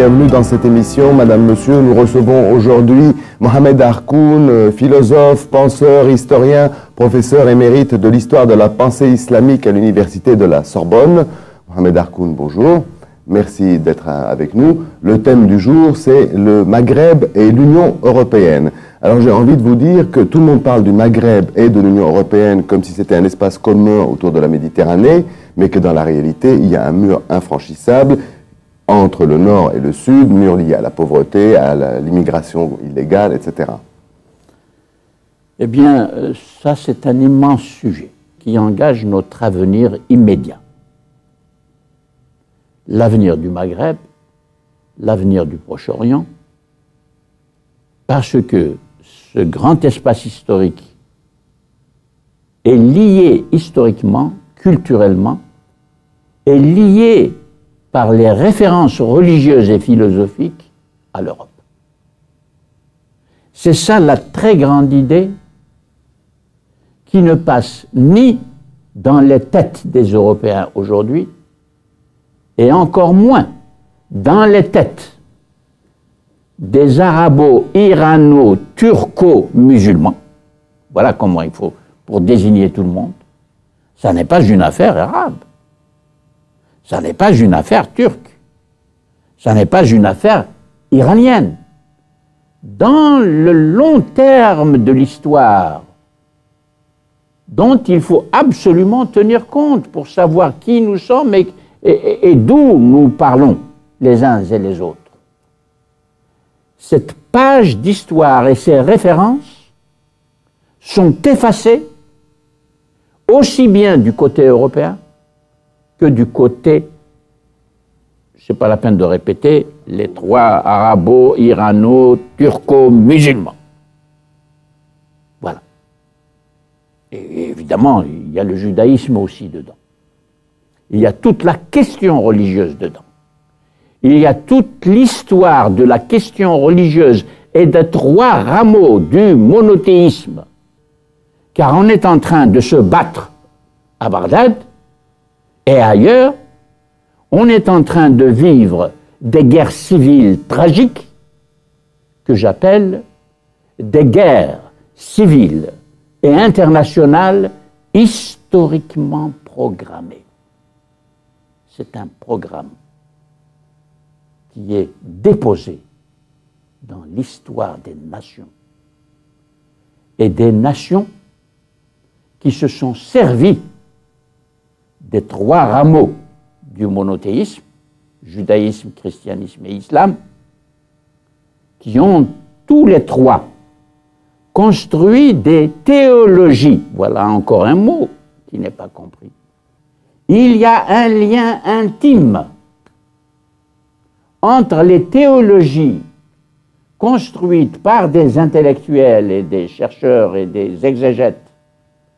bienvenue dans cette émission. Madame, Monsieur, nous recevons aujourd'hui Mohamed Harkoun, philosophe, penseur, historien, professeur émérite de l'histoire de la pensée islamique à l'université de la Sorbonne. Mohamed Harkoun, bonjour. Merci d'être avec nous. Le thème du jour, c'est le Maghreb et l'Union européenne. Alors j'ai envie de vous dire que tout le monde parle du Maghreb et de l'Union européenne comme si c'était un espace commun autour de la Méditerranée, mais que dans la réalité, il y a un mur infranchissable entre le nord et le sud, mur lié à la pauvreté, à l'immigration illégale, etc. Eh bien, ça c'est un immense sujet qui engage notre avenir immédiat. L'avenir du Maghreb, l'avenir du Proche-Orient, parce que ce grand espace historique est lié historiquement, culturellement, est lié par les références religieuses et philosophiques à l'Europe. C'est ça la très grande idée qui ne passe ni dans les têtes des Européens aujourd'hui, et encore moins dans les têtes des arabo-irano-turco-musulmans. Voilà comment il faut pour désigner tout le monde. Ça n'est pas une affaire arabe. Ça n'est pas une affaire turque. Ça n'est pas une affaire iranienne. Dans le long terme de l'histoire, dont il faut absolument tenir compte pour savoir qui nous sommes et d'où nous parlons les uns et les autres. Cette page d'histoire et ces références sont effacées aussi bien du côté européen que du côté, c'est pas la peine de répéter, les trois arabo-irano-turco-musulmans. Voilà. Et évidemment, il y a le judaïsme aussi dedans. Il y a toute la question religieuse dedans. Il y a toute l'histoire de la question religieuse et des trois rameaux du monothéisme. Car on est en train de se battre à Bagdad et ailleurs, on est en train de vivre des guerres civiles tragiques que j'appelle des guerres civiles et internationales historiquement programmées. C'est un programme qui est déposé dans l'histoire des nations et des nations qui se sont servis des trois rameaux du monothéisme, judaïsme, christianisme et islam, qui ont tous les trois construit des théologies. Voilà encore un mot qui n'est pas compris. Il y a un lien intime entre les théologies construites par des intellectuels et des chercheurs et des exégètes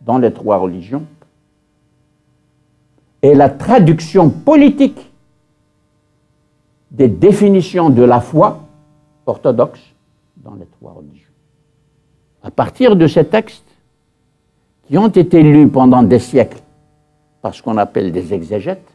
dans les trois religions et la traduction politique des définitions de la foi orthodoxe dans les trois religions. À partir de ces textes qui ont été lus pendant des siècles par ce qu'on appelle des exégètes,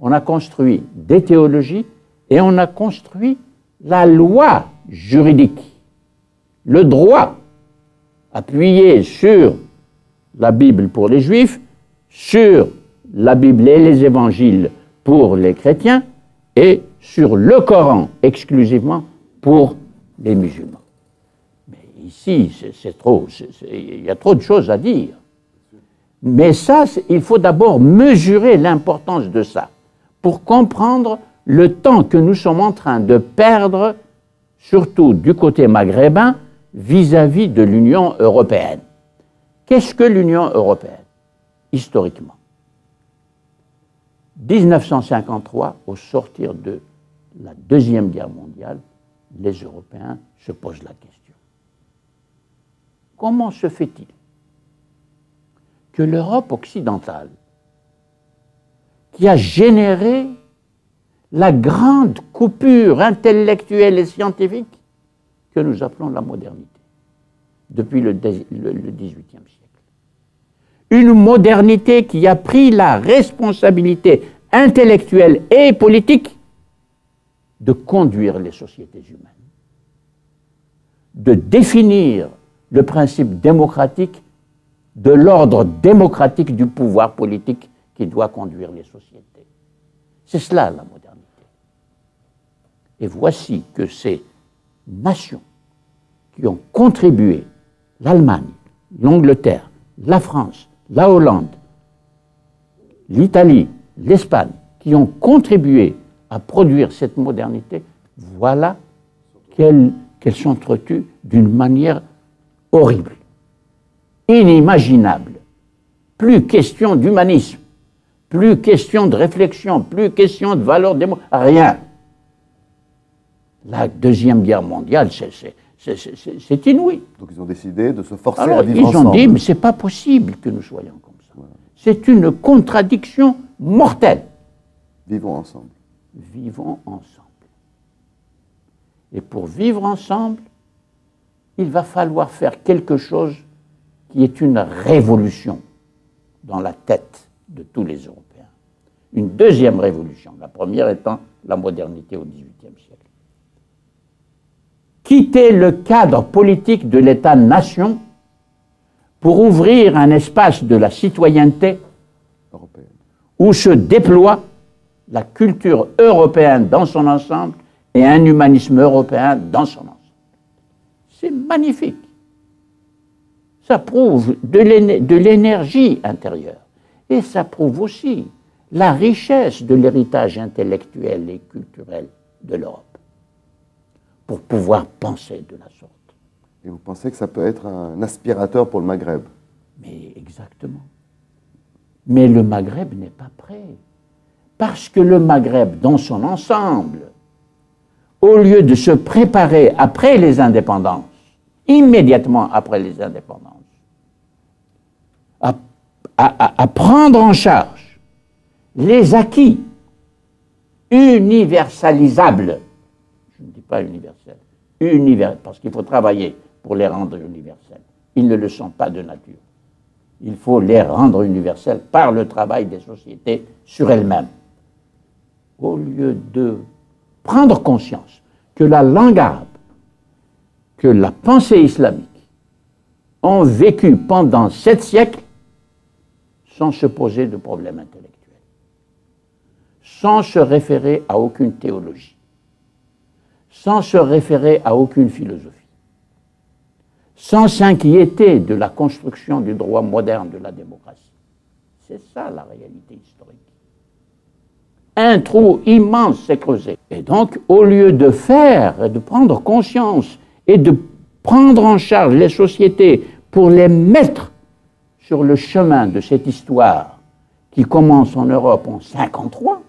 on a construit des théologies et on a construit la loi juridique, le droit appuyé sur la Bible pour les Juifs, sur la Bible et les évangiles pour les chrétiens et sur le Coran exclusivement pour les musulmans. Mais ici, c'est trop, il y a trop de choses à dire. Mais ça, il faut d'abord mesurer l'importance de ça pour comprendre le temps que nous sommes en train de perdre, surtout du côté maghrébin, vis-à-vis de l'Union européenne. Qu'est-ce que l'Union européenne, historiquement? 1953, au sortir de la Deuxième Guerre mondiale, les Européens se posent la question. Comment se fait-il que l'Europe occidentale, qui a généré la grande coupure intellectuelle et scientifique que nous appelons la modernité, depuis le XVIIIe siècle. Une modernité qui a pris la responsabilité intellectuelle et politique de conduire les sociétés humaines, de définir le principe démocratique de l'ordre démocratique du pouvoir politique qui doit conduire les sociétés. C'est cela la modernité. Et voici que ces nations qui ont contribué, l'Allemagne, l'Angleterre, la France, la Hollande, l'Italie, l'Espagne, qui ont contribué à produire cette modernité, voilà qu'elles s'entretuent d'une manière horrible, inimaginable. Plus question d'humanisme, plus question de réflexion, plus question de valeurs démocratiques, rien. La Deuxième Guerre mondiale, c'est inouï. Donc ils ont décidé de se forcer à vivre ensemble. Ils ont dit, mais c'est pas possible que nous soyons comme ça. Voilà. C'est une contradiction mortelle. Vivons ensemble. Vivons ensemble. Et pour vivre ensemble, il va falloir faire quelque chose qui est une révolution dans la tête de tous les Européens. Une deuxième révolution, la première étant la modernité au XVIIIe siècle. Quitter le cadre politique de l'État-nation pour ouvrir un espace de la citoyenneté européenne où se déploie la culture européenne dans son ensemble et un humanisme européen dans son ensemble. C'est magnifique. Ça prouve de l'énergie intérieure. Et ça prouve aussi la richesse de l'héritage intellectuel et culturel de l'Europe pour pouvoir penser de la sorte. Et vous pensez que ça peut être un aspirateur pour le Maghreb? Mais exactement. Mais le Maghreb n'est pas prêt. Parce que le Maghreb, dans son ensemble, au lieu de se préparer après les indépendances, immédiatement après les indépendances, à prendre en charge les acquis universalisables, je ne dis pas universels, parce qu'il faut travailler pour les rendre universels. Ils ne le sont pas de nature. Il faut les rendre universels par le travail des sociétés sur elles-mêmes. Au lieu de prendre conscience que la langue arabe, que la pensée islamique ont vécu pendant 7 siècles sans se poser de problèmes intellectuels, sans se référer à aucune théologie, sans se référer à aucune philosophie, sans s'inquiéter de la construction du droit moderne de la démocratie. C'est ça la réalité historique. Un trou immense s'est creusé. Et donc, au lieu de faire, de prendre conscience et de prendre en charge les sociétés pour les mettre sur le chemin de cette histoire qui commence en Europe en 1953,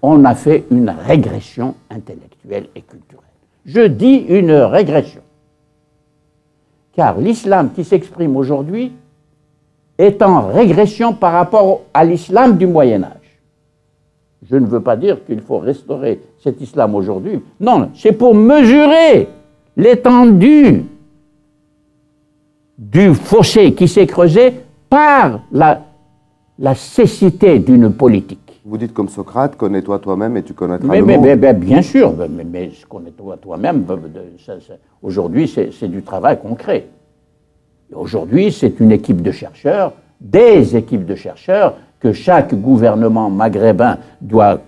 on a fait une régression intellectuelle et culturelle. Je dis une régression, car l'islam qui s'exprime aujourd'hui est en régression par rapport à l'islam du Moyen-Âge. Je ne veux pas dire qu'il faut restaurer cet islam aujourd'hui. Non, c'est pour mesurer l'étendue du fossé qui s'est creusé par la cécité d'une politique. Vous dites comme Socrate, connais-toi toi-même et tu connaîtras le monde. Mais bien sûr, mais connais-toi toi-même, aujourd'hui c'est du travail concret. Aujourd'hui, c'est une équipe de chercheurs, des équipes de chercheurs, que chaque gouvernement maghrébin doit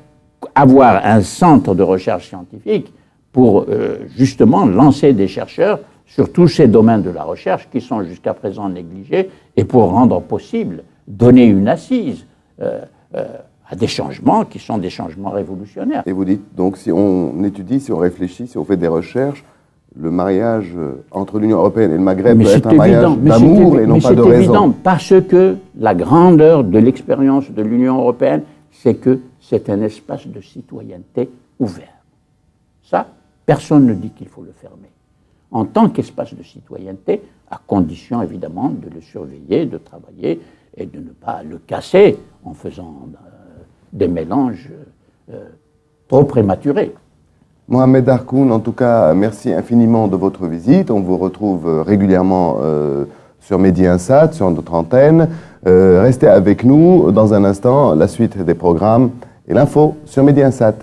avoir un centre de recherche scientifique pour justement lancer des chercheurs sur tous ces domaines de la recherche qui sont jusqu'à présent négligés et pour rendre possible, donner une assise à des changements qui sont des changements révolutionnaires. Et vous dites donc, si on étudie, si on réfléchit, si on fait des recherches, le mariage entre l'Union européenne et le Maghreb doit être un mariage d'amour et non pas de raison. C'est évident, parce que la grandeur de l'expérience de l'Union européenne, c'est que c'est un espace de citoyenneté ouvert. Ça, personne ne dit qu'il faut le fermer. En tant qu'espace de citoyenneté, à condition évidemment de le surveiller, de travailler et de ne pas le casser en faisant des mélanges trop prématurés. Mohamed Harkoun, en tout cas, merci infiniment de votre visite. On vous retrouve régulièrement sur Medi Insat, sur notre antenne. Restez avec nous. Dans un instant, la suite des programmes Et l'info sur Mediasat.